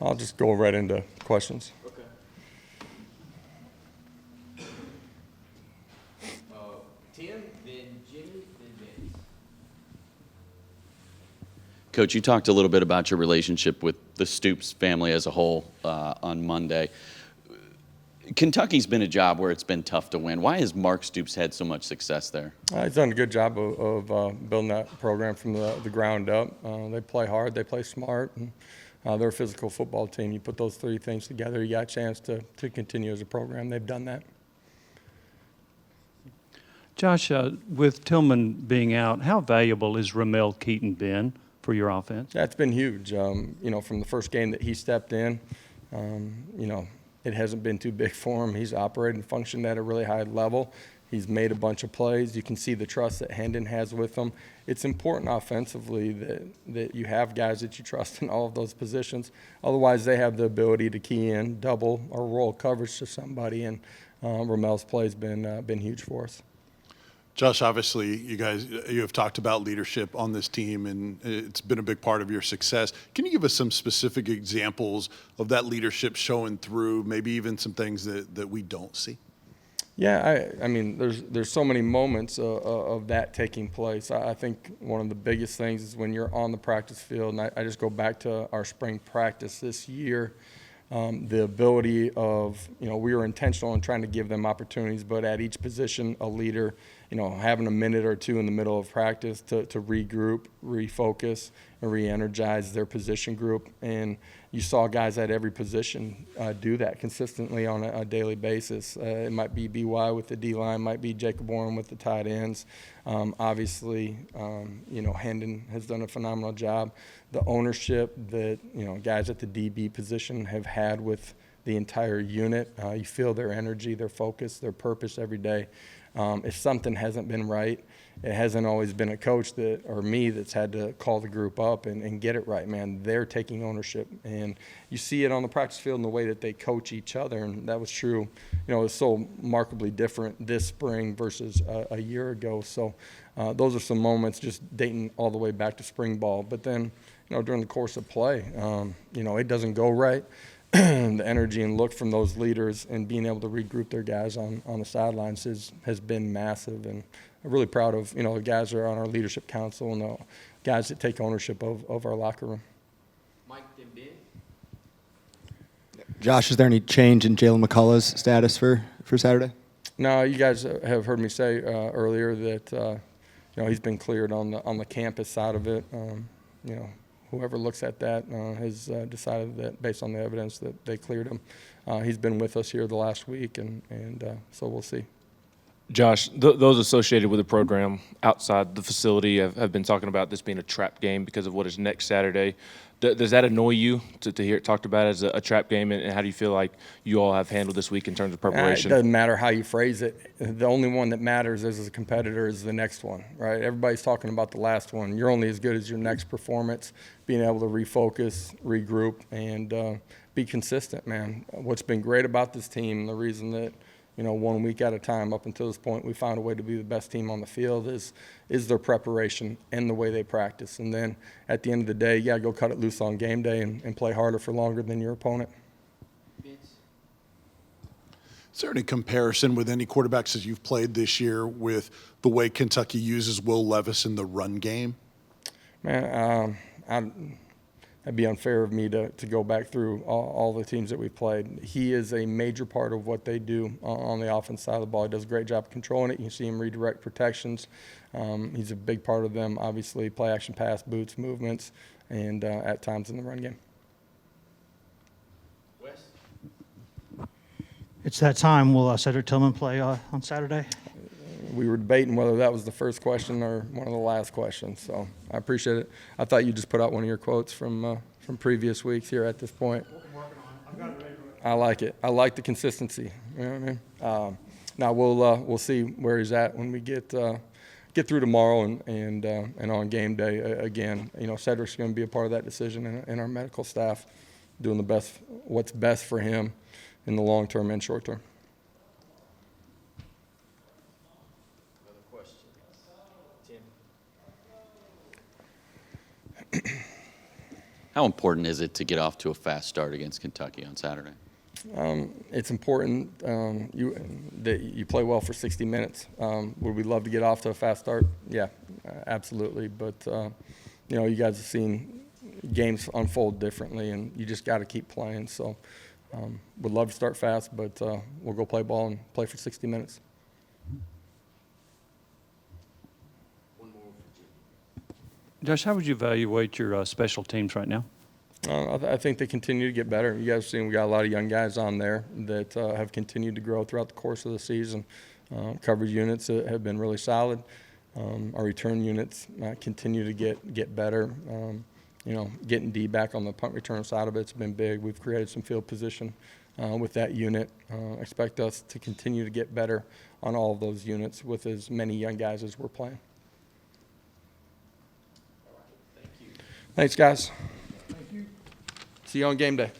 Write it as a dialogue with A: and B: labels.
A: I'll just go right into questions.
B: Okay. Tim, then Jimmy, then Vince.
C: Coach, you talked a little bit about your relationship with the Stoops family as a whole on Monday. Kentucky's been a job where it's been tough to win. Why has Mark Stoops had so much success there?
A: He's done a good job of building that program from the ground up. They play hard, they play smart, and they're a physical football team. You put those three things together, you got a chance to continue as a program. They've done that.
D: Josh, with Tillman being out, how valuable has Ramel Keaton been for your offense?
A: That's been huge. From the first game that he stepped in, it hasn't been too big for him. He's operated and functioned at a really high level. He's made a bunch of plays. You can see the trust that Hendon has with him. It's important offensively that you have guys that you trust in all of those positions. Otherwise, they have the ability to key in, double, or roll coverage to somebody, and Ramel's play's been huge for us.
E: Josh, obviously, you have talked about leadership on this team, and it's been a big part of your success. Can you give us some specific examples of that leadership showing through, maybe even some things that we don't see?
A: Yeah, I mean, there's so many moments of that taking place. I think one of the biggest things is when you're on the practice field, and I just go back to our spring practice this year, the ability of, we were intentional in trying to give them opportunities, but at each position, a leader, having a minute or two in the middle of practice to regroup, refocus, and re-energize their position group. And you saw guys at every position do that consistently on a daily basis. It might be BY with the D-line, might be Jacob Warren with the tight ends. Obviously, Hendon has done a phenomenal job. The ownership that, guys at the DB position have had with the entire unit, you feel their energy, their focus, their purpose every day. If something hasn't been right, it hasn't always been a coach or me that's had to call the group up and get it right, man. They're taking ownership, and you see it on the practice field in the way that they coach each other, and that was true. It's so markedly different this spring versus a year ago. So those are some moments just dating all the way back to spring ball. But then, during the course of play, it doesn't go right. The energy and look from those leaders and being able to regroup their guys on the sidelines has been massive. And I'm really proud of, the guys that are on our leadership council and the guys that take ownership of our locker room.
B: Mike, then Ben.
F: Josh, is there any change in Jalen McCullough's status for Saturday?
A: No, you guys have heard me say earlier that, he's been cleared on the campus side of it. Whoever looks at that has decided that based on the evidence that they cleared him. He's been with us here the last week, and so we'll see.
G: Josh, those associated with the program outside the facility have been talking about this being a trap game because of what is next Saturday. Does that annoy you to hear it talked about as a trap game, and how do you feel like you all have handled this week in terms of preparation?
A: It doesn't matter how you phrase it. The only one that matters as a competitor is the next one, right? Everybody's talking about the last one. You're only as good as your next performance, being able to refocus, regroup, and be consistent, man. What's been great about this team, the reason that 1 week at a time up until this point we found a way to be the best team on the field is their preparation and the way they practice. And then at the end of the day, you got to go cut it loose on game day and play harder for longer than your opponent.
B: Vince.
E: Is there any comparison with any quarterbacks that you've played this year with the way Kentucky uses Will Levis in the run game?
A: Man, it'd be unfair of me to go back through all the teams that we've played. He is a major part of what they do on the offense side of the ball. He does a great job controlling it. You see him redirect protections. He's a big part of them, obviously, play action pass, boots, movements, and at times in the run game.
B: Wes.
H: It's that time. Will Cedric Tillman play on Saturday?
A: We were debating whether that was the first question or one of the last questions, so I appreciate it. I thought you just put out one of your quotes from previous weeks here at this point. I like it. I like the consistency. You know what I mean? Now we'll see where he's at when we get through tomorrow and on game day again. Cedric's going to be a part of that decision, and our medical staff doing what's best for him in the long term and short term.
B: Tim.
C: How important is it to get off to a fast start against Kentucky on Saturday?
A: It's important that you play well for 60 minutes. Would we love to get off to a fast start? Yeah, absolutely. But, you guys have seen games unfold differently, and you just got to keep playing. So would love to start fast, but we'll go play ball and play for 60 minutes.
D: Josh, how would you evaluate your special teams right now?
A: I think they continue to get better. You guys have seen we got a lot of young guys on there that have continued to grow throughout the course of the season. Coverage units have been really solid. Our return units continue to get better. Getting D back on the punt return side of it's been big. We've created some field position with that unit. Expect us to continue to get better on all of those units with as many young guys as we're playing. Thanks, guys. See you on game day.